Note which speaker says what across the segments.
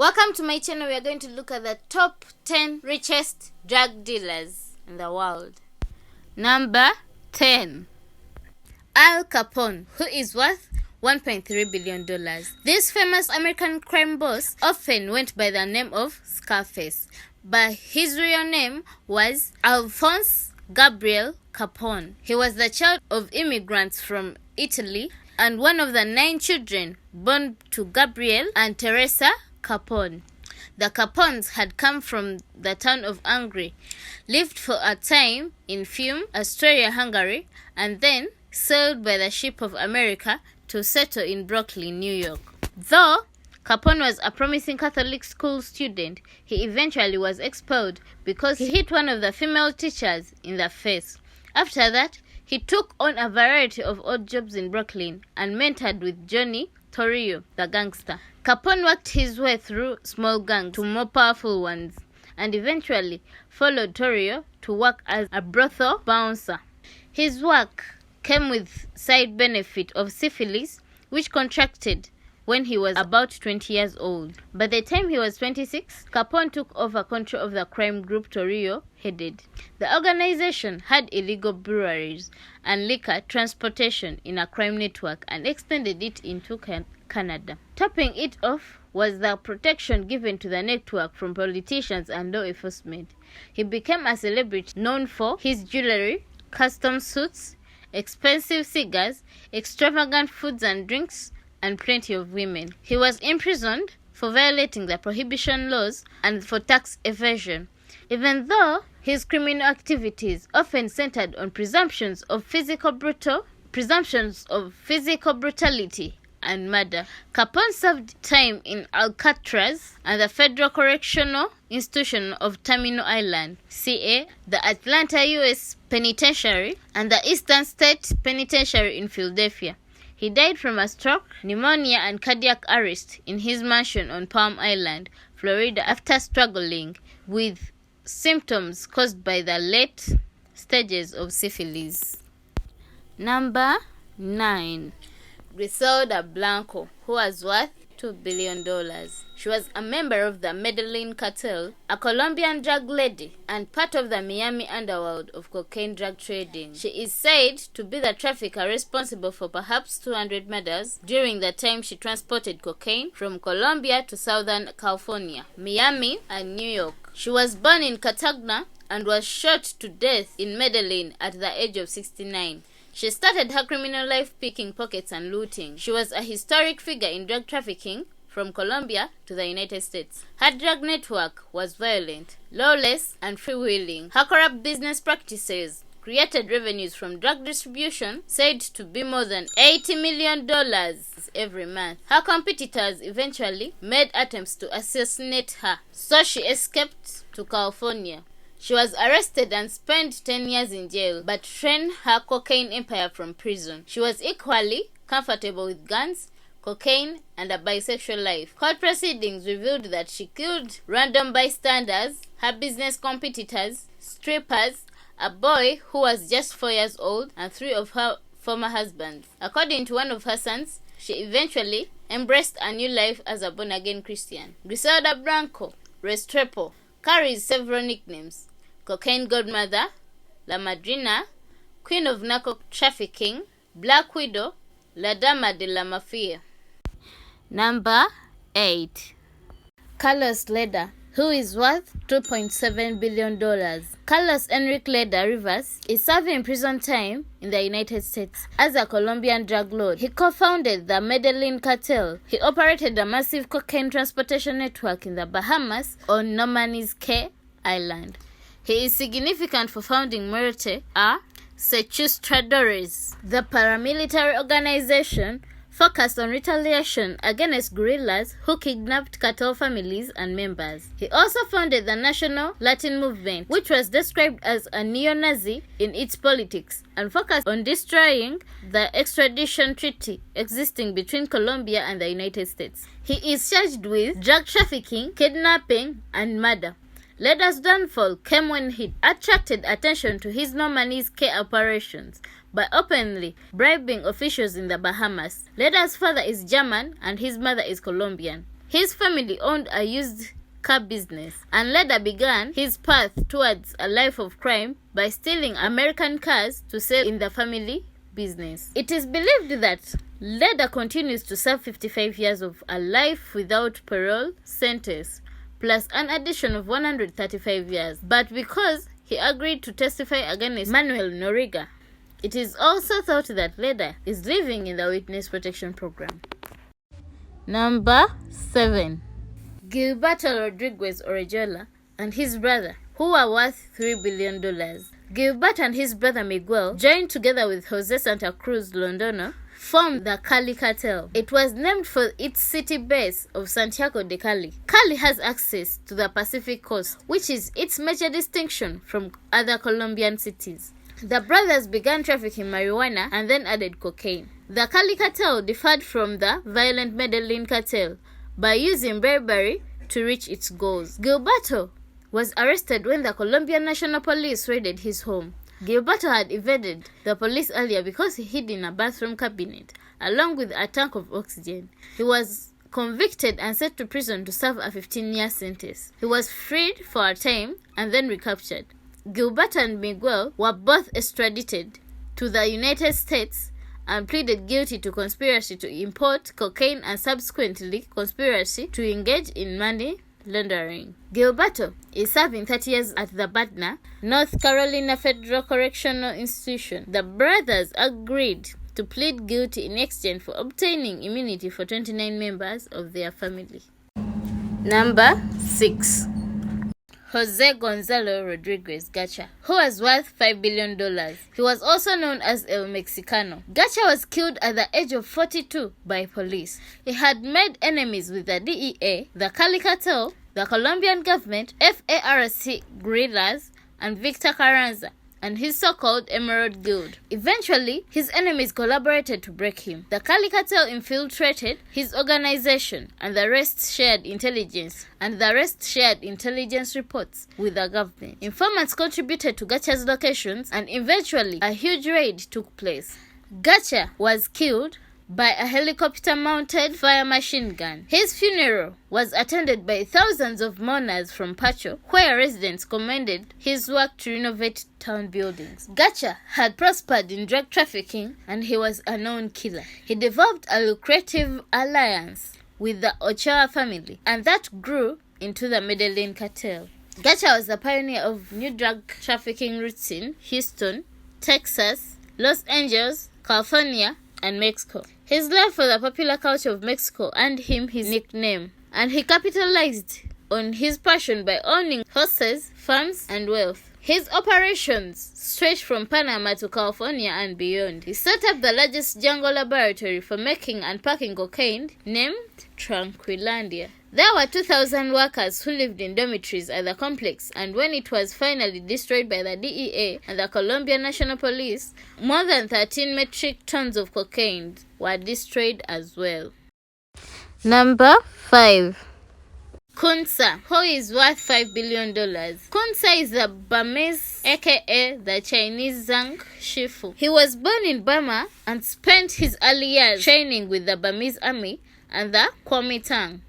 Speaker 1: Welcome to my channel. We are going to look at the top 10 richest drug dealers in the world. Number 10. Al Capone, who is worth $1.3 billion. This famous American crime boss often went by the name of Scarface, but his real name was Alphonse Gabriel Capone. He was the child of immigrants from Italy and one of the 9 children born to Gabriel and Teresa Capone. The Capones had come from the town of Angri, lived for a time in Fiume, Austria-Hungary, and then sailed by the ship of America to settle in Brooklyn, New York. Though Capone was a promising Catholic school student, he eventually was expelled because he hit one of the female teachers in the face. After that, he took on a variety of odd jobs in Brooklyn and mentored with Johnny Torrio, the gangster. Capone worked his way through small gangs to more powerful ones, and eventually followed Torrio to work as a brothel bouncer. His work came with side benefit of syphilis, which contracted when he was about 20 years old. By the time he was 26, Capone took over control of the crime group Torrio headed. The organization had illegal breweries and liquor transportation in a crime network and extended it into Canada. Topping it off was the protection given to the network from politicians and law enforcement. He became a celebrity known for his jewelry, custom suits, expensive cigars, extravagant foods and drinks, and plenty of women. He was imprisoned for violating the prohibition laws and for tax evasion, even though his criminal activities often centered on presumptions of physical brutality and murder. Capone served time in Alcatraz and the Federal Correctional Institution of Terminal Island, CA, the Atlanta U.S. Penitentiary, and the Eastern State Penitentiary in Philadelphia. He died from a stroke, pneumonia, and cardiac arrest in his mansion on Palm Island, Florida, after struggling with symptoms caused by the late stages of syphilis. Number 9. Griselda Blanco, who was worth $2 billion. She was a member of the Medellin Cartel, a Colombian drug lady, and part of the Miami underworld of cocaine drug trading. She is said to be the trafficker responsible for perhaps 200 murders during the time she transported cocaine from Colombia to Southern California, Miami, and New York. She was born in Cartagena and was shot to death in Medellin at the age of 69. She started her criminal life picking pockets and looting. She was a historic figure in drug trafficking from Colombia to the United States. Her drug network was violent, lawless, and freewheeling. Her corrupt business practices created revenues from drug distribution said to be more than $80 million every month. Her competitors eventually made attempts to assassinate her, so she escaped to California. She was arrested and spent 10 years in jail, but ran her cocaine empire from prison. She was equally comfortable with guns, cocaine, and a bisexual life. Court proceedings revealed that she killed random bystanders, her business competitors, strippers, a boy who was just 4 years old, and 3 of her former husbands. According to one of her sons, she eventually embraced a new life as a born-again Christian. Griselda Blanco, Restrepo, carries several nicknames: Cocaine Godmother, La Madrina, Queen of Narco Trafficking, Black Widow, La Dama de la Mafia. Number 8. Carlos Leda, who is worth $2.7 billion. Carlos Enrique Leda Rivas is serving prison time in the United States as a Colombian drug lord. He co-founded the Medellin Cartel. He operated a massive cocaine transportation network in the Bahamas on Normandy's Cay Island. He is significant for founding Muerte a Secuestradores, the paramilitary organization focused on retaliation against guerrillas who kidnapped cartel families and members. He also founded the National Latin Movement, which was described as a neo-Nazi in its politics, and focused on destroying the extradition treaty existing between Colombia and the United States. He is charged with drug trafficking, kidnapping, and murder. Leda's downfall came when he attracted attention to his Normandy's Cay operations by openly bribing officials in the Bahamas. Leda's father is German and his mother is Colombian. His family owned a used car business, and Leder began his path towards a life of crime by stealing American cars to sell in the family business. It is believed that Leder continues to serve 55 years of a life without parole sentence, plus an addition of 135 years. But because he agreed to testify against Manuel Noriega, it is also thought that Leder is living in the Witness Protection Program. Number 7. Gilberto Rodriguez Orejuela and his brother, who were worth $3 billion. Gilbert and his brother Miguel, joined together with Jose Santa Cruz Londono, formed the Cali Cartel. It was named for its city base of Santiago de Cali. Cali has access to the Pacific coast, which is its major distinction from other Colombian cities. The brothers began trafficking marijuana and then added cocaine. The Cali Cartel differed from the violent Medellin Cartel by using bribery to reach its goals. Gilberto was arrested when the Colombian National Police raided his home. Gilberto had evaded the police earlier because he hid in a bathroom cabinet, along with a tank of oxygen. He was convicted and sent to prison to serve a 15-year sentence. He was freed for a time and then recaptured. Gilberto and Miguel were both extradited to the United States and pleaded guilty to conspiracy to import cocaine and subsequently conspiracy to engage in money laundering. Gilberto is serving 30 years at the Badner, North Carolina Federal Correctional Institution. The brothers agreed to plead guilty in exchange for obtaining immunity for 29 members of their family. Number 6. Jose Gonzalo Rodriguez Gacha, who was worth $5 billion. He was also known as El Mexicano. Gacha was killed at the age of 42 by police. He had made enemies with the DEA, the Cali Cartel, the Colombian government, FARC guerrillas, and Victor Carranza and his so-called Emerald Guild. Eventually, his enemies collaborated to break him. The Cali Cartel infiltrated his organization, and the rest shared intelligence reports with the government. Informants contributed to Gacha's locations, and eventually a huge raid took place. Gacha was killed by a helicopter-mounted fire machine gun. His funeral was attended by thousands of mourners from Pacho, where residents commended his work to renovate town buildings. Gacha had prospered in drug trafficking, and he was a known killer. He developed a lucrative alliance with the Ochoa family, and that grew into the Medellin Cartel. Gacha was the pioneer of new drug trafficking routes in Houston, Texas, Los Angeles, California, and Mexico. His love for the popular culture of Mexico earned him his nickname, and he capitalized on his passion by owning horses, farms, and wealth. His operations stretched from Panama to California and beyond. He set up the largest jungle laboratory for making and packing cocaine, named Tranquilandia. There were 2,000 workers who lived in dormitories at the complex, and when it was finally destroyed by the DEA and the Colombian National Police, more than 13 metric tons of cocaine were destroyed as well. Number 5. Kunsa, who is worth $5 billion. Kunsa is a Burmese, aka the Chinese Zhang Shifu. He was born in Burma and spent his early years training with the Burmese army and the Kuomintang.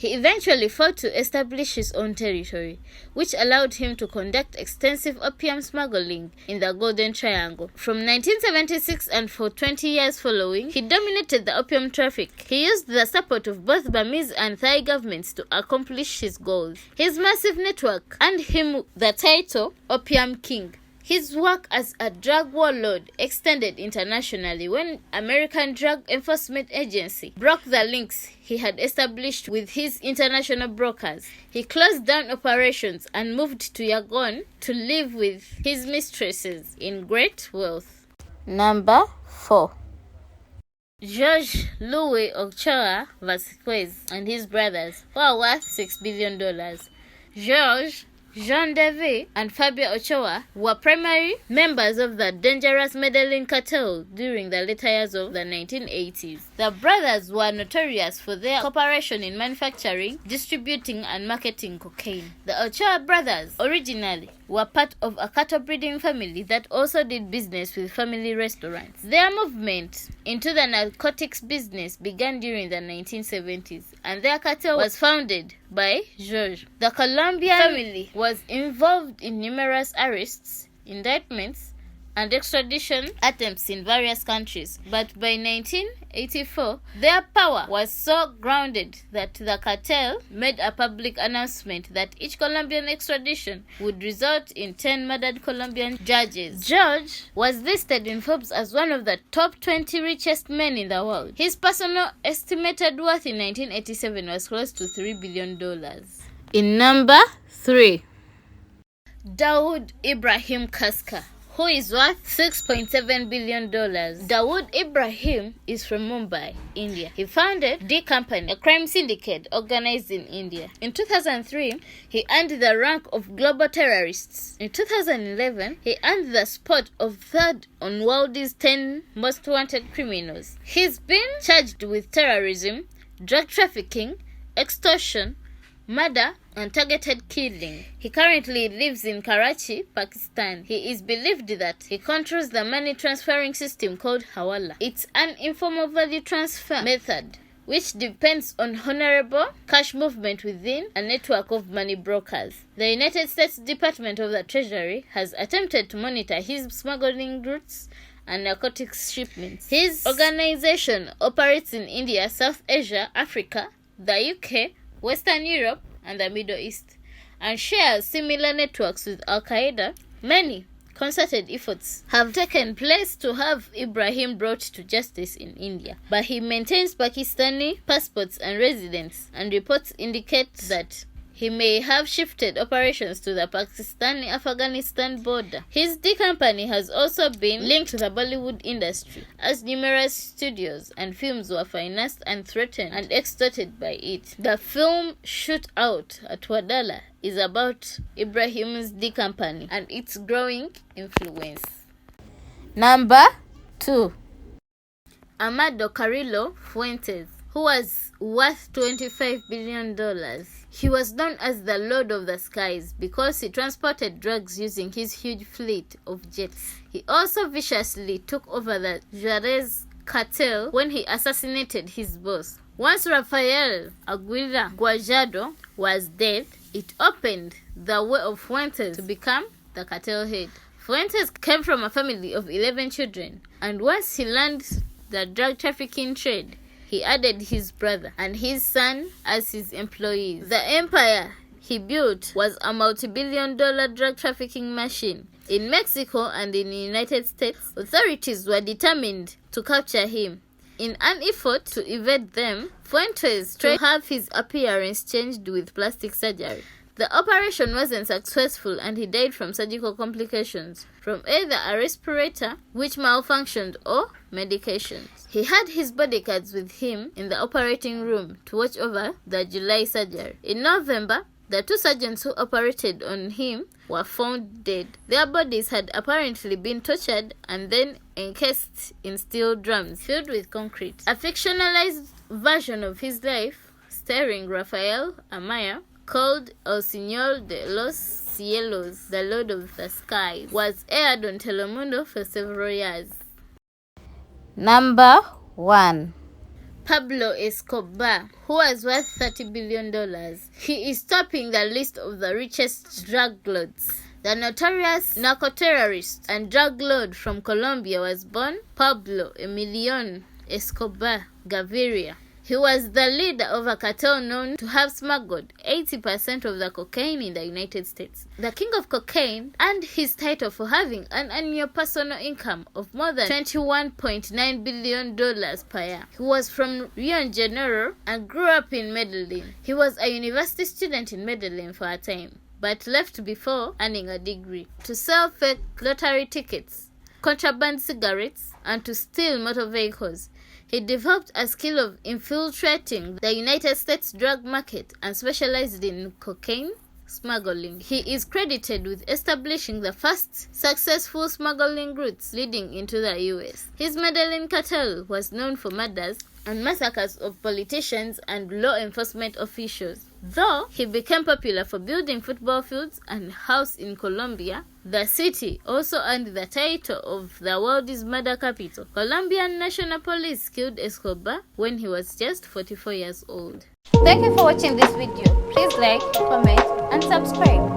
Speaker 1: He eventually fought to establish his own territory, which allowed him to conduct extensive opium smuggling in the Golden Triangle. From 1976 and for 20 years following, he dominated the opium traffic. He used the support of both Burmese and Thai governments to accomplish his goals. His massive network earned him the title Opium King. His work as a drug warlord extended internationally when American Drug Enforcement Agency broke the links he had established with his international brokers. He closed down operations and moved to Yangon to live with his mistresses in great wealth. Number 4. George Louis Ochoa Vasquez and his brothers, who are worth $6 billion. George, Jean David, and Fabio Ochoa were primary members of the dangerous Medellin Cartel during the later years of the 1980s. The brothers were notorious for their cooperation in manufacturing, distributing, and marketing cocaine. The Ochoa brothers originally were part of a cattle breeding family that also did business with family restaurants. Their movement into the narcotics business began during the 1970s, and their cartel was founded by George. The Colombian family was involved in numerous arrests, indictments, and extradition attempts in various countries, but by 1984, their power was so grounded that the cartel made a public announcement that each Colombian extradition would result in 10 murdered Colombian judges. George was listed in Forbes as one of the top 20 richest men in the world. His personal estimated worth in 1987 was close to $3 billion. In number 3, Dawood Ibrahim Kaska, who is worth $6.7 billion. Dawood Ibrahim is from Mumbai, India. He founded D Company, a crime syndicate organized in India. In 2003, he earned the rank of global terrorists. In 2011, he earned the spot of third on World's 10 most wanted criminals. He's been charged with terrorism, drug trafficking, extortion, murder, and targeted killing. He currently lives in Karachi, Pakistan. He is believed that he controls the money transferring system called Hawala. It's an informal value transfer method which depends on honorable cash movement within a network of money brokers. The United States Department of the Treasury has attempted to monitor his smuggling routes and narcotics shipments. His organization operates in India, South Asia, Africa, the UK, Western Europe, and the Middle East, and shares similar networks with Al-Qaeda. Many concerted efforts have taken place to have Ibrahim brought to justice in India, but he maintains Pakistani passports and residence, and reports indicate that he may have shifted operations to the Pakistani-Afghanistan border. His D Company has also been linked to the Bollywood industry, as numerous studios and films were financed and threatened and extorted by it. The film Shootout at Wadala is about Ibrahim's D Company and its growing influence. Number 2. Amado Carrillo Fuentes, who was worth $25 billion. He was known as the Lord of the Skies because he transported drugs using his huge fleet of jets. He also viciously took over the Juarez cartel when he assassinated his boss. Once Rafael Aguila Guajado was dead, it opened the way of Fuentes to become the cartel head. Fuentes came from a family of 11 children, and once he learned the drug trafficking trade, he added his brother and his son as his employees. The empire he built was a multi-billion-dollar drug trafficking machine. In Mexico and in the United States, authorities were determined to capture him. In an effort to evade them, Fuentes tried to have his appearance changed with plastic surgery. The operation wasn't successful and he died from surgical complications from either a respirator which malfunctioned or medications. He had his bodyguards with him in the operating room to watch over the July surgery. In November, the 2 surgeons who operated on him were found dead. Their bodies had apparently been tortured and then encased in steel drums filled with concrete. A fictionalized version of his life, starring Rafael Amaya, called El Señor de los Cielos, the Lord of the Skies, was aired on Telemundo for several years. Number 1. Pablo Escobar, who was worth $30 billion. He is topping the list of the richest drug lords. The notorious narco-terrorist and drug lord from Colombia was born Pablo Emilion Escobar Gaviria. He was the leader of a cartel known to have smuggled 80% of the cocaine in the United States. The king of cocaine earned his title for having an annual personal income of more than $21.9 billion per year. He was from Rio de Janeiro and grew up in Medellin. He was a university student in Medellin for a time, but left before earning a degree to sell fake lottery tickets, contraband cigarettes, and to steal motor vehicles. He developed a skill of infiltrating the United States drug market and specialized in cocaine smuggling. He is credited with establishing the first successful smuggling routes leading into the US. His Medellin cartel was known for murders and massacres of politicians and law enforcement officials. Though he became popular for building football fields and house in Colombia, the city also earned the title of the world's murder capital. Colombian National Police killed Escobar when he was just 44 years old. Thank you for watching this video. Please like, comment, and subscribe.